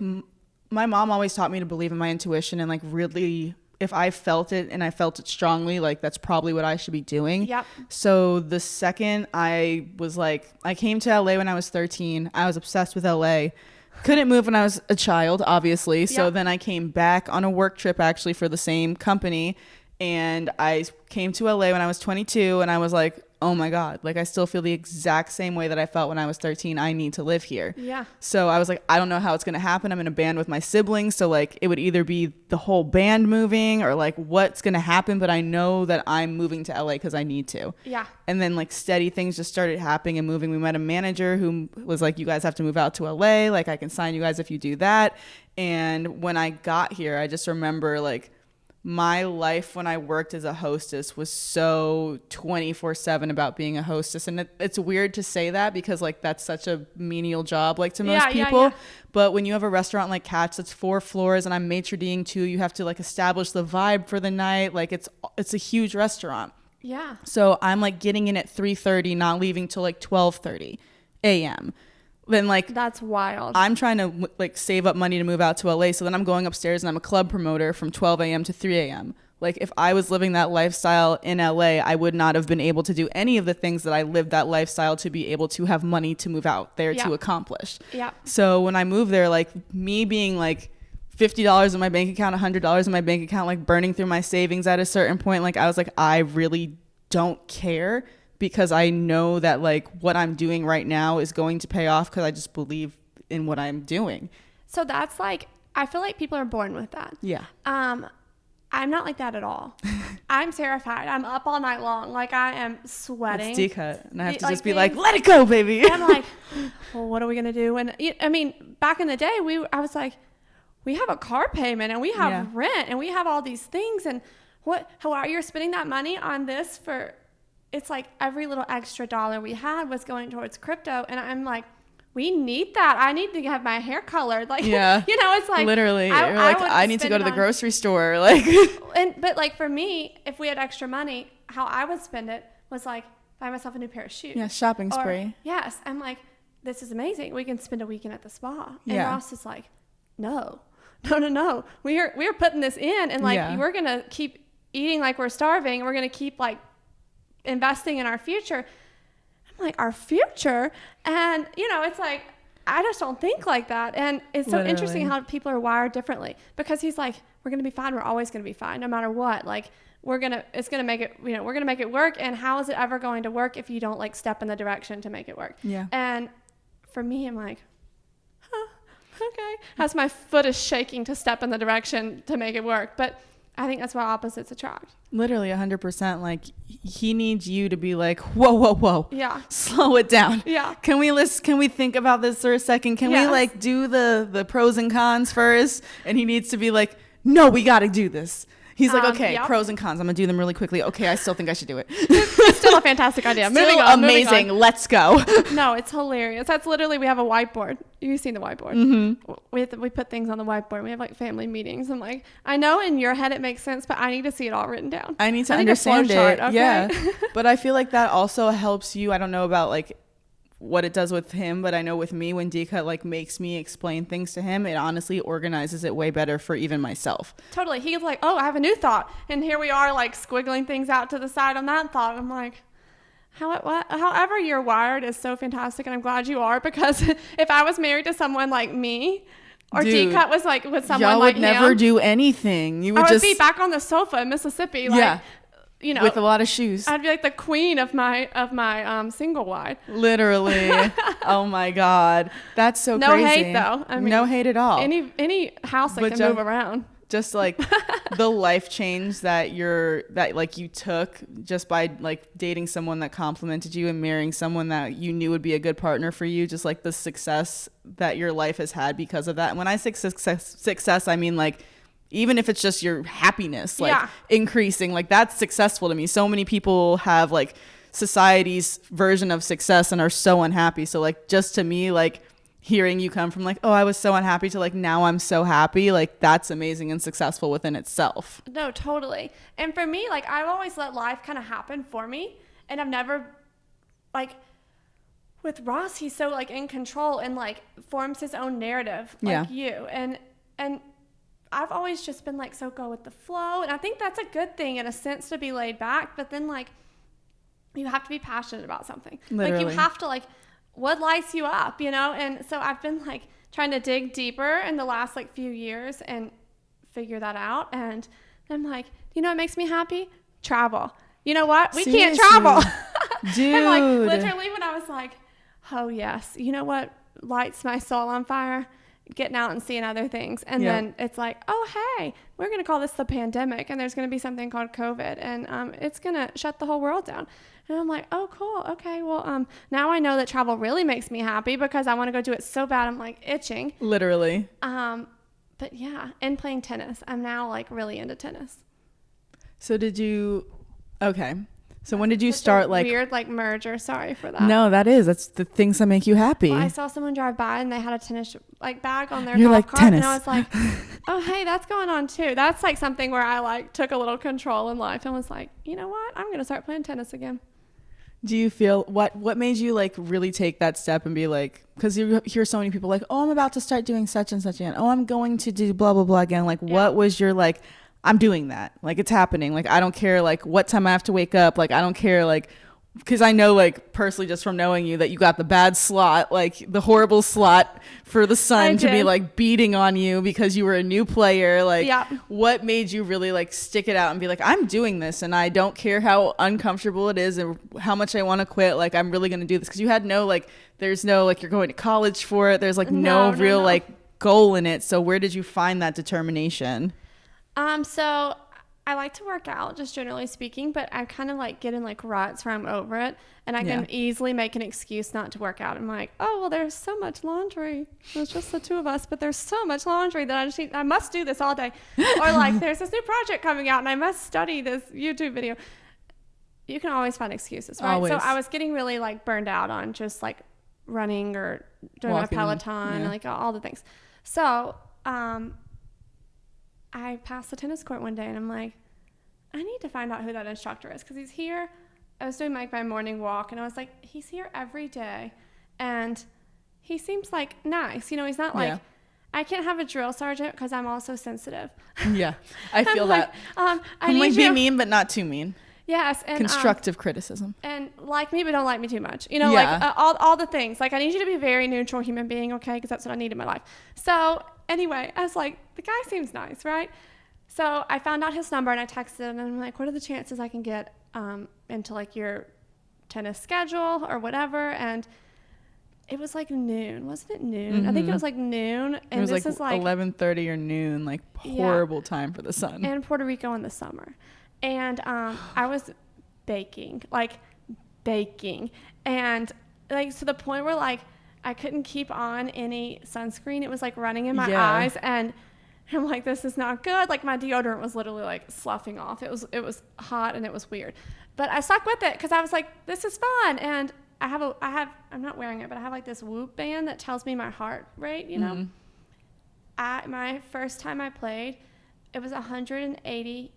my mom always taught me to believe in my intuition, and like really, if I felt it and I felt it strongly, like that's probably what I should be doing. Yep. So the second I was like, I came to LA when I was 13. I was obsessed with LA. Couldn't move when I was a child, obviously. So then I came back on a work trip actually for the same company. And I came to LA when I was 22, and I was like, oh my God, like I still feel the exact same way that I felt when I was 13. I need to live here. Yeah. So I was like, I don't know how it's going to happen. I'm in a band with my siblings. So like it would either be the whole band moving or like what's going to happen. But I know that I'm moving to LA because I need to. Yeah. And then like steady things just started happening and moving. We met a manager who was like, you guys have to move out to LA. Like I can sign you guys if you do that. And when I got here, I just remember like, my life when I worked as a hostess was so 24/7 about being a hostess. And it's weird to say that because like that's such a menial job like to most people. Yeah. But when you have a restaurant like Catch that's 4 floors and I'm maitre d''ing too, you have to like establish the vibe for the night. Like it's a huge restaurant. Yeah. So I'm like getting in at 3:30, not leaving till like 12:30 a.m. Then like that's wild. I'm trying to like save up money to move out to LA. So then I'm going upstairs and I'm a club promoter from 12 a.m. to 3 a.m. like if I was living that lifestyle in LA, I would not have been able to do any of the things that I lived that lifestyle to be able to have money to move out there to accomplish. Yeah. So when I moved there, like me being like $50 in my bank account, $100 in my bank account, like burning through my savings at a certain point, like I was like, I really don't care, because I know that like what I'm doing right now is going to pay off, because I just believe in what I'm doing. So that's like, I feel like people are born with that. Yeah. I'm not like that at all. I'm terrified. I'm up all night long. Like I am sweating. It's D-cut. And I have to just be like, let it go, baby. And I'm like, well, what are we going to do? And I mean, back in the day, I was like, we have a car payment and we have rent and we have all these things. And how are you spending that money on this for, it's like every little extra dollar we had was going towards crypto. And I'm like, we need that. I need to have my hair colored. Like, it's like literally, I need to go to the grocery store. Like, but like for me, if we had extra money, how I would spend it was like buy myself a new pair of shoes. Yeah, shopping spree. Yes, I'm like, this is amazing. We can spend a weekend at the spa. And Ross is like, no. We are putting this in, and like we're gonna keep eating like we're starving, and we're gonna keep like investing in our future. I'm like, our future? And it's like, I just don't think like that. And it's so interesting how people are wired differently, because he's like, we're gonna be fine. We're always gonna be fine, no matter what. Like we're gonna make it. We're gonna make it work. And how is it ever going to work if you don't like step in the direction to make it work? Yeah. And for me, I'm like, okay. As my foot is shaking to step in the direction to make it work. But I think that's why opposites attract. Literally 100%. Like he needs you to be like, whoa. Yeah. Slow it down. Yeah. Can we think about this for a second? Can we like do the pros and cons first? And he needs to be like, no, we got to do this. He's like, okay, pros and cons. I'm going to do them really quickly. Okay, I still think I should do it. It's still a fantastic idea. Moving on. Amazing. Let's go. No, it's hilarious. That's literally, we have a whiteboard. You've seen the whiteboard. Mm-hmm. We put things on the whiteboard. We have like family meetings. I'm like, I know in your head it makes sense, but I need to see it all written down. I need to understand it. Okay? Yeah. But I feel like that also helps you. I don't know about like what it does with him, but I know with me, when D-Cut like makes me explain things to him, it honestly organizes it way better for even myself. Totally. He's like, oh, I have a new thought, and here we are like squiggling things out to the side on that thought. I'm like, however you're wired is so fantastic, and I'm glad you are, because if I was married to someone like me, or D-Cut was like with someone y'all like would never do anything. You would I would just be back on the sofa in Mississippi, like, with a lot of shoes. I'd be like the queen of my single wide. Literally. Oh my God. That's so no crazy. No hate though. I mean, no hate at all. Any house that can move around. Just like the life change that you took just by like dating someone that complimented you and marrying someone that you knew would be a good partner for you. Just like the success that your life has had because of that. And when I say success, I mean like, even if it's just your happiness, like increasing, like that's successful to me. So many people have like society's version of success and are so unhappy. So like, just to me, like hearing you come from like, oh, I was so unhappy to like, now I'm so happy. Like that's amazing and successful within itself. No, totally. And for me, like I've always let life kind of happen for me. And I've never like with Ross, he's so like in control and like forms his own narrative like you. And I've always just been like, so go with the flow. And I think that's a good thing in a sense, to be laid back, but then like you have to be passionate about something. Literally. Like you have to like, what lights you up, And so I've been like trying to dig deeper in the last like few years and figure that out. And I'm like, what makes me happy? Travel. You know what? We can't travel. Dude. And like literally when I was like, oh yes, you know what lights my soul on fire? Getting out and seeing other things. And then it's like, oh, hey, we're going to call this the pandemic, and there's going to be something called COVID, and it's going to shut the whole world down. And I'm like, oh, cool. Okay, well, now I know that travel really makes me happy, because I want to go do it so bad. I'm like itching. Literally. But yeah, and playing tennis. I'm now like really into tennis. So So when did you start like weird like merger? Sorry for that. No, that's the things that make you happy. Well, I saw someone drive by and they had a tennis like bag on their You're golf like, cart, tennis. and I was like, oh hey, that's going on too. That's like something where I like took a little control in life and was like, you know what, I'm gonna start playing tennis again. Do you feel what made you like really take that step and be like, because you hear so many people like, oh, I'm about to start doing such and such again. Oh, I'm going to do blah blah blah again. Like, what was your like, I'm doing that. Like, it's happening. Like, I don't care, like, what time I have to wake up. Like, I don't care, like, because I know, like, personally, just from knowing you, that you got the bad slot, like, the horrible slot for the sun to be, like, beating on you because you were a new player. Like, what made you really, like, stick it out and be like, I'm doing this, and I don't care how uncomfortable it is and how much I want to quit. Like, I'm really going to do this. Because you had no, like, there's no, like, you're going to college for it. There's, like, no real, like, goal in it. So where did you find that determination? So I like to work out, just generally speaking, but I kind of like get in like ruts where I'm over it, and I can easily make an excuse not to work out. I'm like, oh, well, there's so much laundry. It's just the two of us, but there's so much laundry that I must do this all day. Or like, there's this new project coming out and I must study this YouTube video. You can always find excuses, right? Always. So I was getting really like burned out on just like running or doing Walking, my Peloton, and like all the things. So, I passed the tennis court one day and I'm like, I need to find out who that instructor is, because he's here. I was doing like my morning walk and I was like, he's here every day and he seems like nice. You know, he's not like, I can't have a drill sergeant because I'm also sensitive. Yeah, I feel like, that. I'm like, be mean, but not too mean. Yes. And, constructive criticism. And like me, but don't like me too much. You know, like all the things. Like, I need you to be a very neutral human being, okay? Because that's what I need in my life. So anyway, I was like, the guy seems nice, right? So I found out his number and I texted him and I'm like, what are the chances I can get into like your tennis schedule or whatever? And it was like noon. Wasn't it noon? Mm-hmm. I think it was like noon. And it was this like 11:30 or noon, like horrible time for the sun. And Puerto Rico in the summer. And I was baking. And like to the point where like I couldn't keep on any sunscreen. It was like running in my eyes, and I'm like, this is not good. Like, my deodorant was literally like sloughing off. It was hot and it was weird, but I stuck with it because I was like, this is fun. And I'm not wearing it, but I have like this Whoop band that tells me my heart rate, you know. My first time I played, it was 180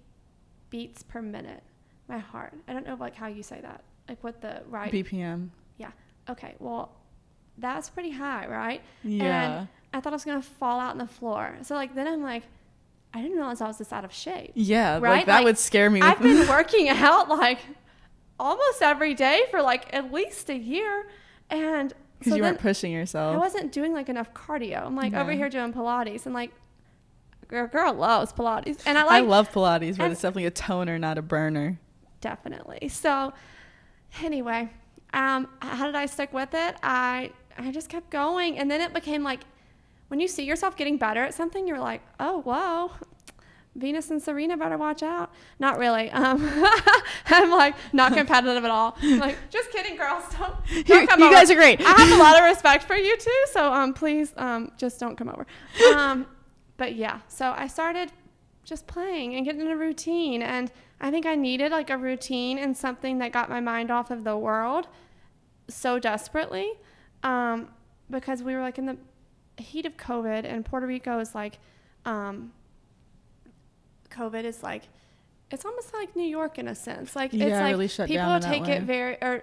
beats per minute. My heart. I don't know like how you say that, like what the right BPM. Yeah. Okay. Well, that's pretty high, right? Yeah. And I thought I was gonna fall out on the floor. So like then I'm like, I didn't realize I was this out of shape. Yeah, right? Like that would scare me. I've been working out like almost every day for like at least a year, and because you weren't pushing yourself. I wasn't doing like enough cardio. I'm like over here doing Pilates, and like girl loves Pilates, and I love Pilates, but it's definitely a toner, not a burner. Definitely. So anyway, how did I stick with it? I just kept going, and then it became like, when you see yourself getting better at something, you're like, oh, whoa, Venus and Serena better watch out. Not really. I'm like not competitive at all. I'm like, just kidding, girls. Don't come over. You guys are great. I have a lot of respect for you too, so please just don't come over. But yeah, so I started just playing and getting in a routine, and I think I needed like a routine and something that got my mind off of the world so desperately, because we were like in the heat of COVID, and Puerto Rico is like, COVID is like, it's almost like New York in a sense. Like it's like really shut people down take it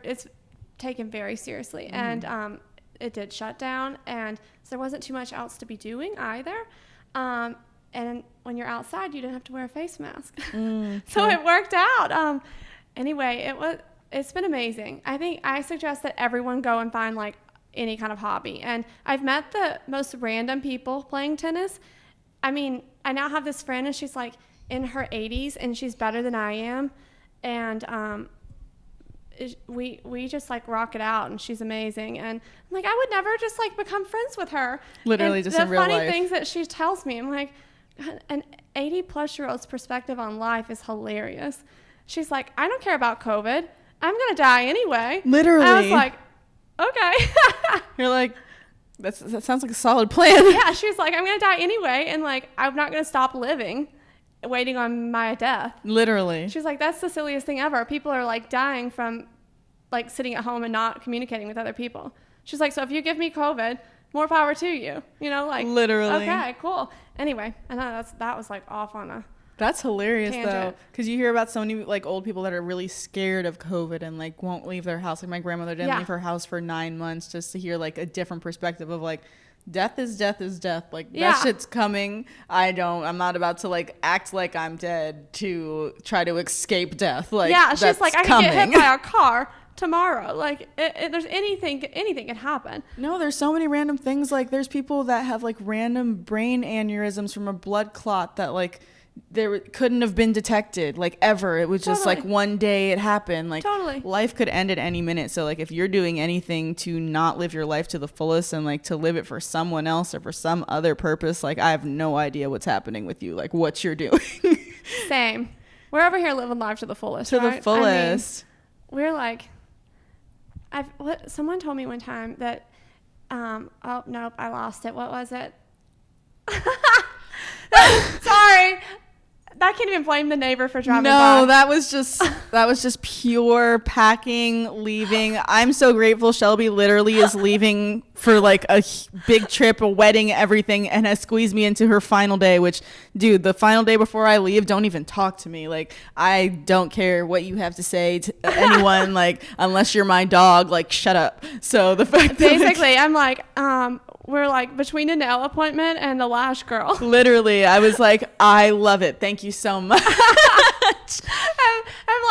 it's taken very seriously, and it did shut down, and so there wasn't too much else to be doing either. And when you're outside, you didn't have to wear a face mask, so it worked out. Anyway, it's been amazing. I think I suggest that everyone go and find like any kind of hobby. And I've met the most random people playing tennis. I mean, I now have this friend, and she's like in her 80s, and she's better than I am. And we just like rock it out, and she's amazing. And I'm like, I would never just like become friends with her. Literally, and just in real life. The funny things that she tells me, I'm like, an 80-plus-year-old's perspective on life is hilarious. She's like, I don't care about COVID. I'm gonna die anyway. Literally. And I was like, okay. You're like, that sounds like a solid plan. Yeah, she's like, I'm going to die anyway, and like, I'm not going to stop living waiting on my death. Literally. She's like, that's the silliest thing ever. People are like dying from like sitting at home and not communicating with other people. She's like, so if you give me COVID, more power to you. You know, like, literally. Okay, cool. Anyway, I know that was like off on That's hilarious though, because you hear about so many like old people that are really scared of COVID and like won't leave their house. Like my grandmother didn't leave her house for 9 months just to hear like a different perspective of like death is death is death. Like that shit's coming. I'm not about to like act like I'm dead to try to escape death. Like she's like, I can get hit by a car tomorrow. Like there's anything can happen. No, there's so many random things. Like there's people that have like random brain aneurysms from a blood clot that like there couldn't have been detected like ever. It was just like one day it happened. Like life could end at any minute. So like if you're doing anything to not live your life to the fullest and like to live it for someone else or for some other purpose, like I have no idea what's happening with you, like what you're doing. Same. We're over here living life to the fullest. To the fullest. I mean, we're like, someone told me one time that oh nope, I lost it. What was it? Sorry. I can't even blame the neighbor for driving by. No, that was just pure packing, leaving. I'm so grateful Shelby literally is leaving for like a big trip, a wedding, everything, and has squeezed me into her final day, which, dude, the final day before I leave, don't even talk to me. Like, I don't care what you have to say to anyone, like, unless you're my dog, like, shut up. So the fact that basically, I'm like, we're like between a nail appointment and the lash girl. Literally, I was like, I love it. Thank you so much. I'm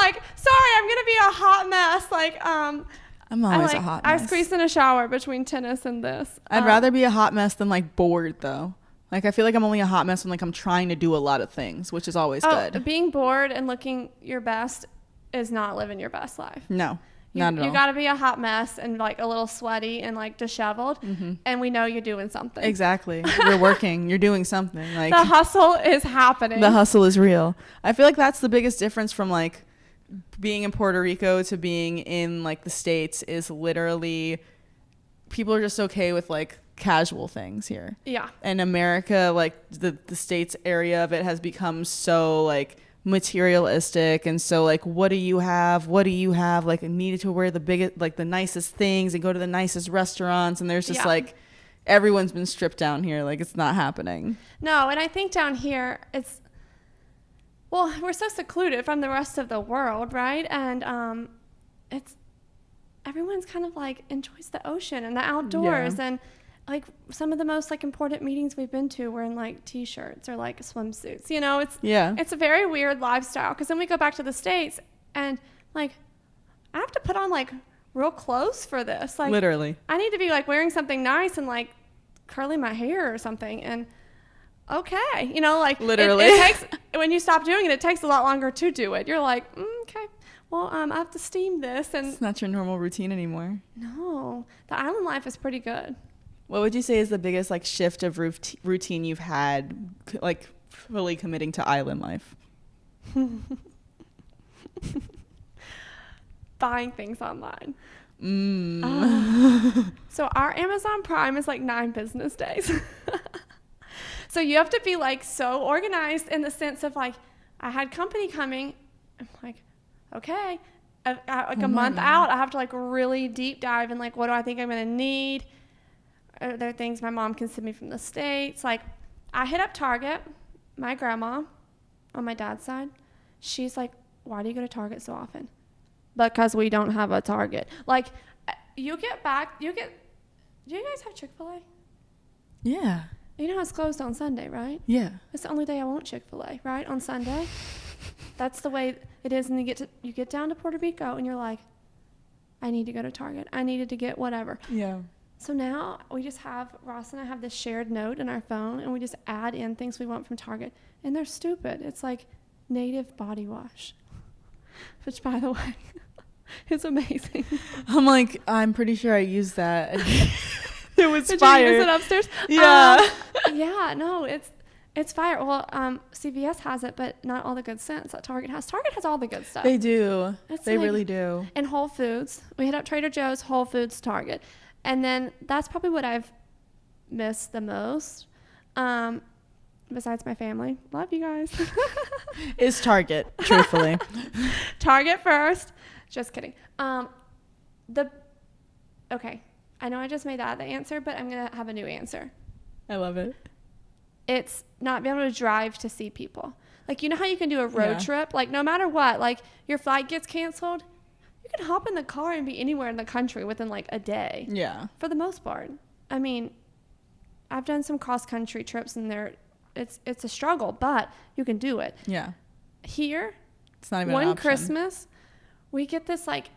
like, sorry, I'm gonna be a hot mess. Like, I'm always a hot mess. I squeezed in a shower between tennis and this. I'd rather be a hot mess than like bored though. Like I feel like I'm only a hot mess when like I'm trying to do a lot of things, which is always good. Being bored and looking your best is not living your best life. No. Not at all. You got to be a hot mess and like a little sweaty and like disheveled, and we know you're doing something. Exactly. You're working. You're doing something. Like the hustle is happening. The hustle is real. I feel like that's the biggest difference from like being in Puerto Rico to being in like the States is literally people are just okay with like casual things here. Yeah. In America, like the States area of it has become so like materialistic and so like what do you have like I needed to wear the biggest like the nicest things and go to the nicest restaurants, and there's just like everyone's been stripped down here. Like it's not happening. No, and I think down here we're so secluded from the rest of the world, right? And it's everyone's kind of like enjoys the ocean and the outdoors, and like some of the most like important meetings we've been to were in like t-shirts or like swimsuits, you know. It's a very weird lifestyle, because then we go back to the States and like I have to put on like real clothes for this. Like literally I need to be like wearing something nice and like curling my hair or something, and okay, you know, like literally it takes when you stop doing it, it takes a lot longer to do it. You're like okay, well I have to steam this, and it's not your normal routine anymore. No, the island life is pretty good. What would you say is the biggest like shift of routine you've had, like fully committing to island life? Buying things online. So our Amazon Prime is like 9 business days. So you have to be like so organized in the sense of like, I had company coming. I'm like, okay, like a month out, I have to like really deep dive in like, what do I think I'm going to need? Are there things my mom can send me from the States? Like, I hit up Target. My grandma, on my dad's side, she's like, why do you go to Target so often? Because we don't have a Target. Like, do you guys have Chick-fil-A? Yeah. You know it's closed on Sunday, right? Yeah. It's the only day I want Chick-fil-A, right? On Sunday. That's the way it is. And you get down to Puerto Rico and you're like, I need to go to Target. I needed to get whatever. Yeah. So now Ross and I have this shared note in our phone, and we just add in things we want from Target. And they're stupid. It's like native body wash, which, by the way, is amazing. I'm pretty sure I used that. It was fire. Did you use it upstairs? Yeah. Yeah, no, it's fire. Well, CVS has it, but not all the good scents that Target has. Target has all the good stuff. They do. They like, really do. And Whole Foods. We hit up Trader Joe's, Whole Foods, Target. And then that's probably what I've missed the most. Besides my family. Love you guys. Is Target, truthfully. Target first. Just kidding. Okay. I know I just made that the answer, but I'm going to have a new answer. I love it. It's not being able to drive to see people. Like, you know how you can do a road trip? Like, no matter what, like, your flight gets canceled, you can hop in the car and be anywhere in the country within, like, a day. Yeah. For the most part. I mean, I've done some cross-country trips, and it's a struggle, but you can do it. Yeah. Here, it's not even an option. Christmas, we get this, like,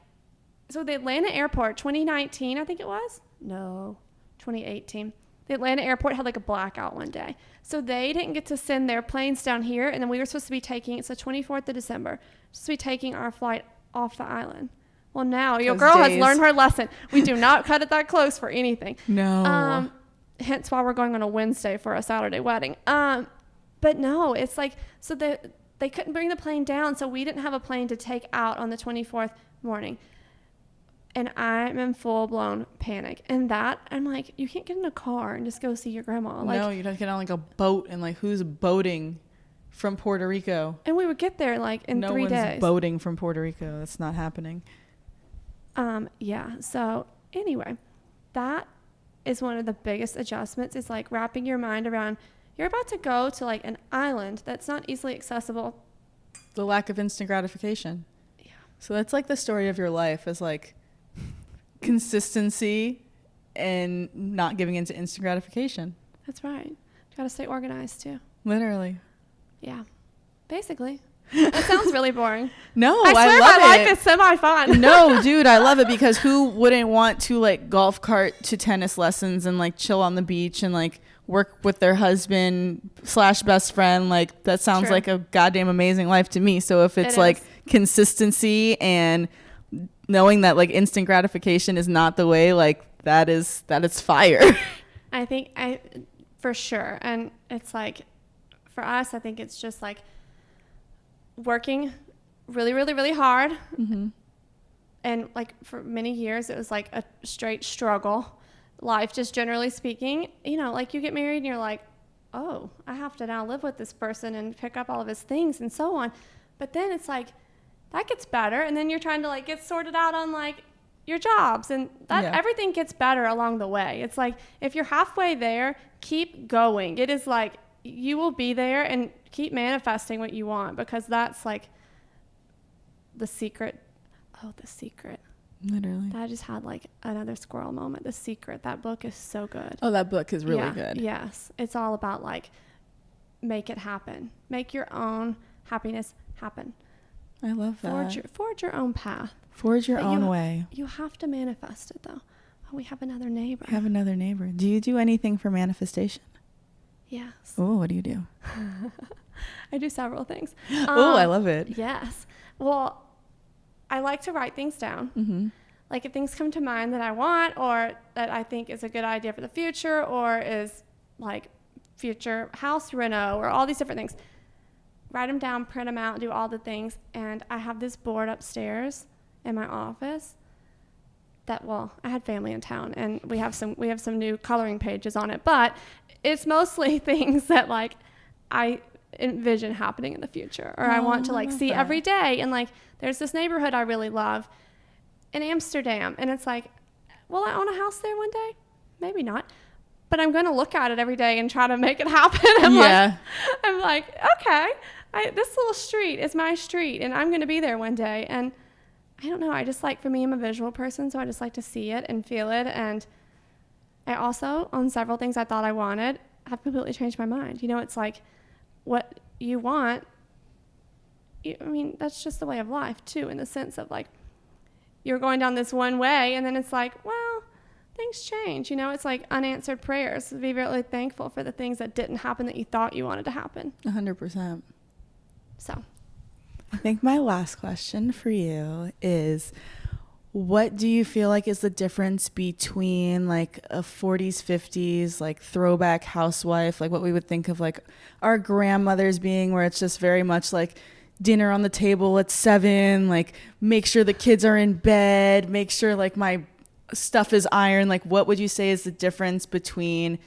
so the Atlanta airport, 2019, I think it was? No, 2018. The Atlanta airport had, like, a blackout one day. So they didn't get to send their planes down here, and then we were supposed to be taking, it's the 24th of December, supposed to be taking our flight off the island. Well, now your girl has learned her lesson. We do not cut it that close for anything. No. Hence why we're going on a Wednesday for a Saturday wedding. But no, it's like, so they couldn't bring the plane down, so we didn't have a plane to take out on the 24th morning. And I'm in full-blown panic. And that, I'm like, you can't get in a car and just go see your grandma. Like, no, you don't get on, like, a boat, and, like, who's boating from Puerto Rico? And we would get there, like, in 3 days. No one's boating from Puerto Rico. That's not happening. Yeah. So, anyway, that is one of the biggest adjustments, is, like, wrapping your mind around, you're about to go to, like, an island that's not easily accessible. The lack of instant gratification. Yeah. So that's, like, the story of your life, is, like, consistency and not giving into instant gratification. That's right. You gotta stay organized too. Literally. Yeah. Basically. That sounds really boring. No, I swear love my life is semi-fun. No, dude, I love it, because who wouldn't want to, like, golf cart to tennis lessons and, like, chill on the beach and, like, work with their husband / best friend? Like, that sounds like a goddamn amazing life to me. So if it's like consistency and knowing that, like, instant gratification is not the way, like, that is fire. I think for sure. And it's like, for us, I think it's just like working really, really, really hard. Mm-hmm. And, like, for many years, it was like a straight struggle. Life, just generally speaking, you know, like, you get married and you're like, oh, I have to now live with this person and pick up all of his things and so on. But then it's like, that gets better, and then you're trying to, like, get sorted out on, like, your jobs, and that everything gets better along the way. It's like, if you're halfway there, keep going. It is like, you will be there, and keep manifesting what you want, because that's, like, the secret. Oh, The Secret. Literally. I just had, like, another squirrel moment. The Secret. That book is so good. Oh, that book is really good. Yes. It's all about, like, make it happen. Make your own happiness happen. I love that. Forge your own path. Forge your own way. You have to manifest it, though. Oh, we have another neighbor. We have another neighbor. Do you do anything for manifestation? Yes. Oh, what do you do? I do several things. Oh, I love it. Yes. Well, I like to write things down. Mm-hmm. Like, if things come to mind that I want, or that I think is a good idea for the future, or is, like, future house reno, or all these different things. Write them down, print them out, do all the things. And I have this board upstairs in my office that, well, I had family in town, and we have some new coloring pages on it, but it's mostly things that, like, I envision happening in the future, or I want to, like, see every day. And, like, there's this neighborhood I really love in Amsterdam, and it's like, will I own a house there one day? Maybe not. But I'm going to look at it every day and try to make it happen. I'm like, okay, this little street is my street, and I'm going to be there one day. And I don't know. I just like, for me, I'm a visual person, so I just like to see it and feel it. And I also, on several things I thought I wanted, have completely changed my mind. You know, it's like, what you want, I mean, that's just the way of life, too, in the sense of, like, you're going down this one way, and then it's like, well, things change. You know, it's like unanswered prayers. Be really thankful for the things that didn't happen that you thought you wanted to happen. 100%. So I think my last question for you is, what do you feel like is the difference between, like, a 40s, 50s, like, throwback housewife, like what we would think of, like, our grandmothers being, where it's just very much like dinner on the table at 7, like, make sure the kids are in bed, make sure, like, my stuff is ironed. Like, what would you say is the difference between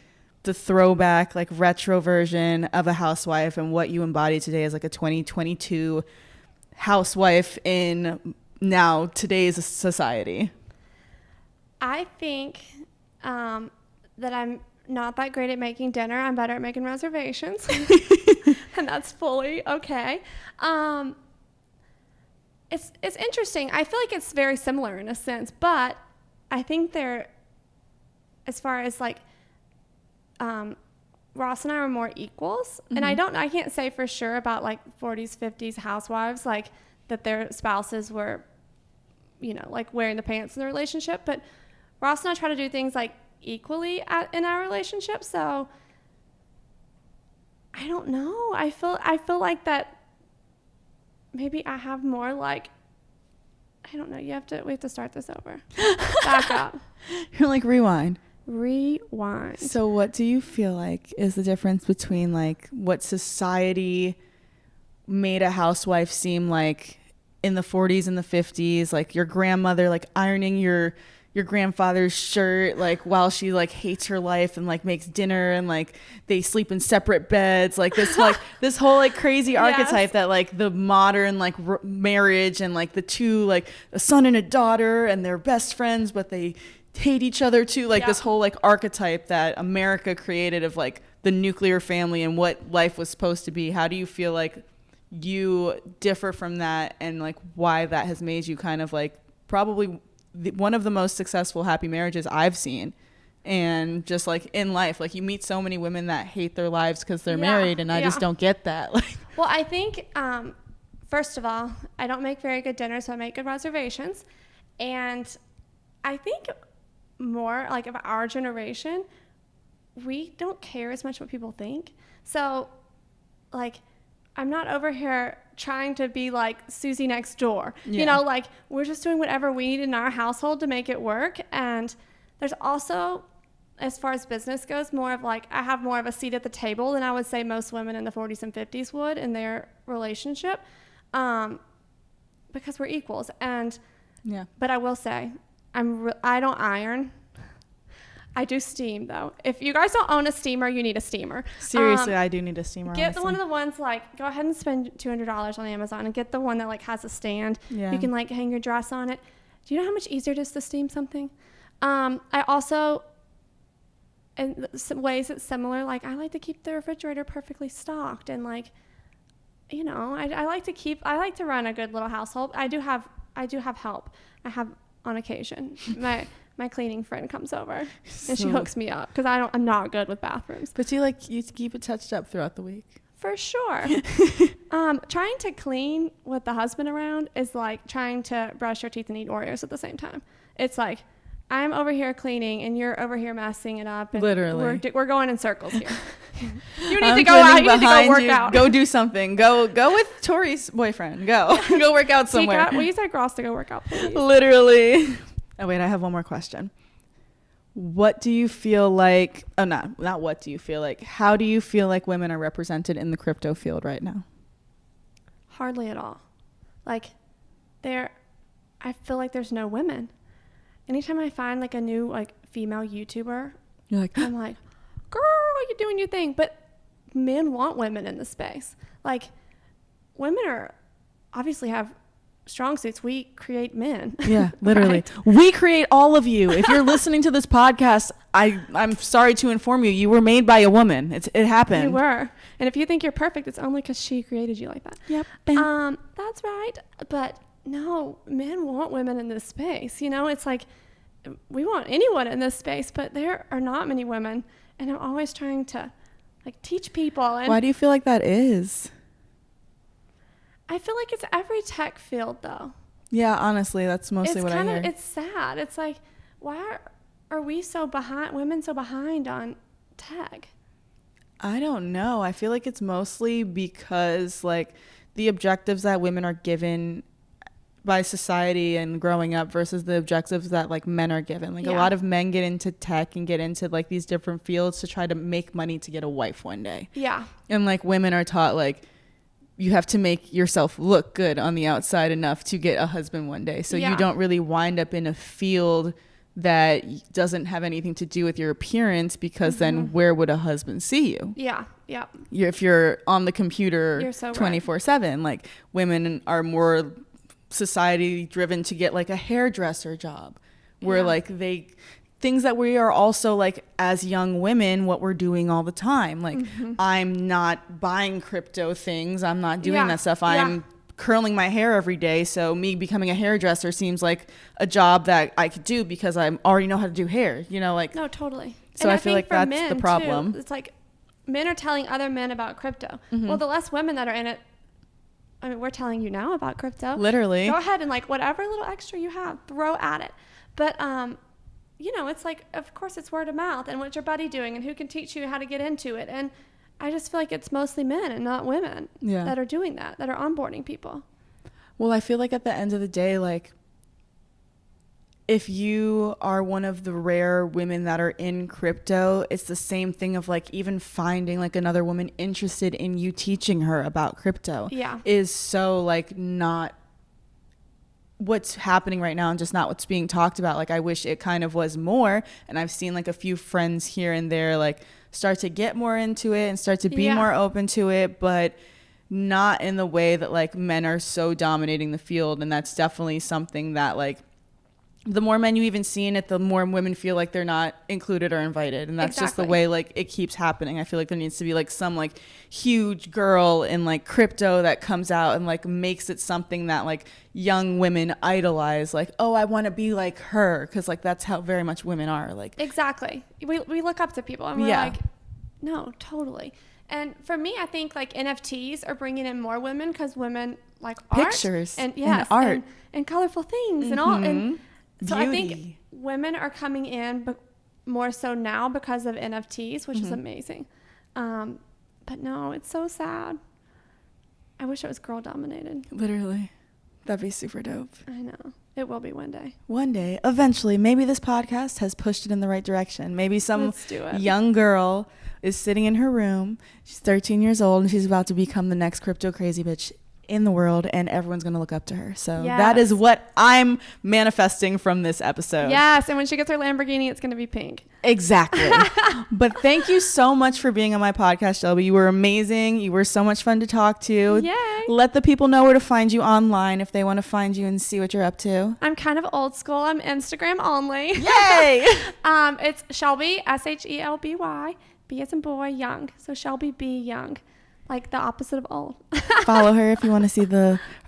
the throwback, like, retro version of a housewife and what you embody today as, like, a 2022 housewife in now today's society? I think that I'm not that great at making dinner. I'm better at making reservations. And that's fully okay. It's interesting. I feel like it's very similar in a sense, but I think they're, as far as like, Ross and I were more equals. Mm-hmm. And I can't say for sure about like 40s, 50s housewives, like that their spouses were, you know, like wearing the pants in the relationship. But Ross and I try to do things like equally in our relationship. So I don't know. I feel like that maybe I have more like, I don't know. We have to start this over. Back up. You're like rewind. So what do you feel like is the difference between like what society made a housewife seem like in the 40s and the 50s, like your grandmother like ironing your grandfather's shirt like while she like hates her life and like makes dinner and like they sleep in separate beds, like this whole like crazy archetype that like the modern like marriage and like the two like a son and a daughter and they're best friends but they hate each other too, like this whole like archetype that America created of like the nuclear family and what life was supposed to be. How do you feel like you differ from that and like why that has made you kind of like probably one of the most successful happy marriages I've seen? And just like in life, like you meet so many women that hate their lives because they're married, and I just don't get that. Well, I think first of all, I don't make very good dinners, so I make good reservations. And I think more like of our generation, we don't care as much what people think. So like I'm not over here trying to be like Susie next door. You know, like we're just doing whatever we need in our household to make it work. And there's also, as far as business goes, more of like I have more of a seat at the table than I would say most women in the 40s and 50s would in their relationship, because we're equals. And but I will say I don't iron. I do steam though. If you guys don't own a steamer, you need a steamer. Seriously, I do need a steamer. Get one of the ones like go ahead and spend $200 on Amazon and get the one that like has a stand. You can like hang your dress on it. Do you know how much easier it is to steam something? I also, in some ways it's similar. Like I like to keep the refrigerator perfectly stocked and like, you know, I like to run a good little household. I do have help. I have on occasion. My cleaning friend comes over and she hooks me up because I'm not good with bathrooms. But you keep it touched up throughout the week. For sure. Trying to clean with the husband around is like trying to brush your teeth and eat Oreos at the same time. It's like I'm over here cleaning and you're over here messing it up. And literally, we're going in circles here. You need to go out. You need to go work out. Go do something. Go with Tori's boyfriend. Go work out somewhere. Will you take Ross to go work out, please? Literally. Oh, wait, I have one more question. What do you feel like, not what do you feel like, how do you feel like women are represented in the crypto field right now? Hardly at all. Like, I feel like there's no women. Anytime I find like a new like female YouTuber, you're like, I'm like, girl, you're doing your thing. But men want women in the space. Like, women obviously have strong suits. We create men. Yeah, literally. Right? We create all of you. If you're listening to this podcast, I'm sorry to inform you, you were made by a woman. It happened. You were. And if you think you're perfect, it's only because she created you like that. Yep. That's right. But no, men want women in this space. You know, it's like we want anyone in this space, but there are not many women. And I'm always trying to like teach people. And why do you feel like that is? I feel like it's every tech field, though. Yeah, honestly, that's mostly what I hear. It's sad. It's like, why are we so behind, women so behind on tech? I don't know. I feel like it's mostly because, like, the objectives that women are given by society and growing up versus the objectives that, like, men are given. Like, a lot of men get into tech and get into, like, these different fields to try to make money to get a wife one day. Yeah. And, like, women are taught, like, you have to make yourself look good on the outside enough to get a husband one day. So you don't really wind up in a field that doesn't have anything to do with your appearance because then where would a husband see you? Yeah. Yeah. If you're on the computer 24/7, like women are more society driven to get like a hairdresser job where like they things that we are also like as young women, what we're doing all the time. Like I'm not buying crypto things. I'm not doing that stuff. I'm curling my hair every day. So me becoming a hairdresser seems like a job that I could do because I already know how to do hair, you know, like. No, totally. So I feel like that's the problem. Too, it's like men are telling other men about crypto. Well, the less women that are in it, I mean, we're telling you now about crypto. Literally. Go ahead and like whatever little extra you have, throw at it. But, you know, it's like, of course it's word of mouth and what's your buddy doing and who can teach you how to get into it. And I just feel like it's mostly men and not women that are doing that are onboarding people. Well, I feel like at the end of the day, like if you are one of the rare women that are in crypto, it's the same thing of like even finding like another woman interested in you teaching her about crypto is so like not what's happening right now and just not what's being talked about. Like I wish it kind of was more, and I've seen like a few friends here and there like start to get more into it and start to be more open to it, but not in the way that like men are so dominating the field. And that's definitely something that like the more men you even see in it, the more women feel like they're not included or invited. And that's just the way like it keeps happening. I feel like there needs to be like some like huge girl in like crypto that comes out and like makes it something that like young women idolize. Like, oh, I want to be like her. Cause like that's how very much women are. Like exactly. We look up to people and we're like, no, totally. And for me, I think like NFTs are bringing in more women because women like pictures art and art and colorful things and all. And so beauty. I think women are coming in, but more so now because of NFTs, which is amazing. But no, it's so sad. I wish it was girl dominated. Literally. That'd be super dope. I know. It will be one day. One day. Eventually. Maybe this podcast has pushed it in the right direction. Maybe some young girl is sitting in her room. She's 13 years old and she's about to become the next crypto crazy bitch in the world, and everyone's going to look up to her. So that is what I'm manifesting from this episode. Yes, and when she gets her Lamborghini, it's going to be pink. Exactly. But thank you so much for being on my podcast, Shelby. You were amazing. You were so much fun to talk to. Yay. Let the people know where to find you online if they want to find you and see what you're up to. I'm kind of old school. I'm Instagram only. Yay! It's Shelby, SHELBY, B as in boy, Young. So Shelby B Young. Like the opposite of old. Follow her if you want to see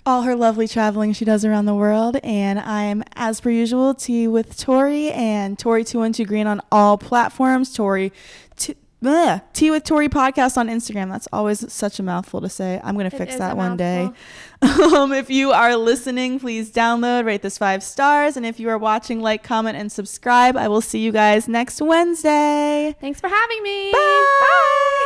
all her lovely traveling she does around the world. And I'm, as per usual, Tea with Tori and Tori 212 Green on all platforms. Tea with Tori podcast on Instagram. That's always such a mouthful to say. I'm going to fix that one day. If you are listening, please download, rate this 5 stars. And if you are watching, like, comment, and subscribe. I will see you guys next Wednesday. Thanks for having me. Bye. Bye.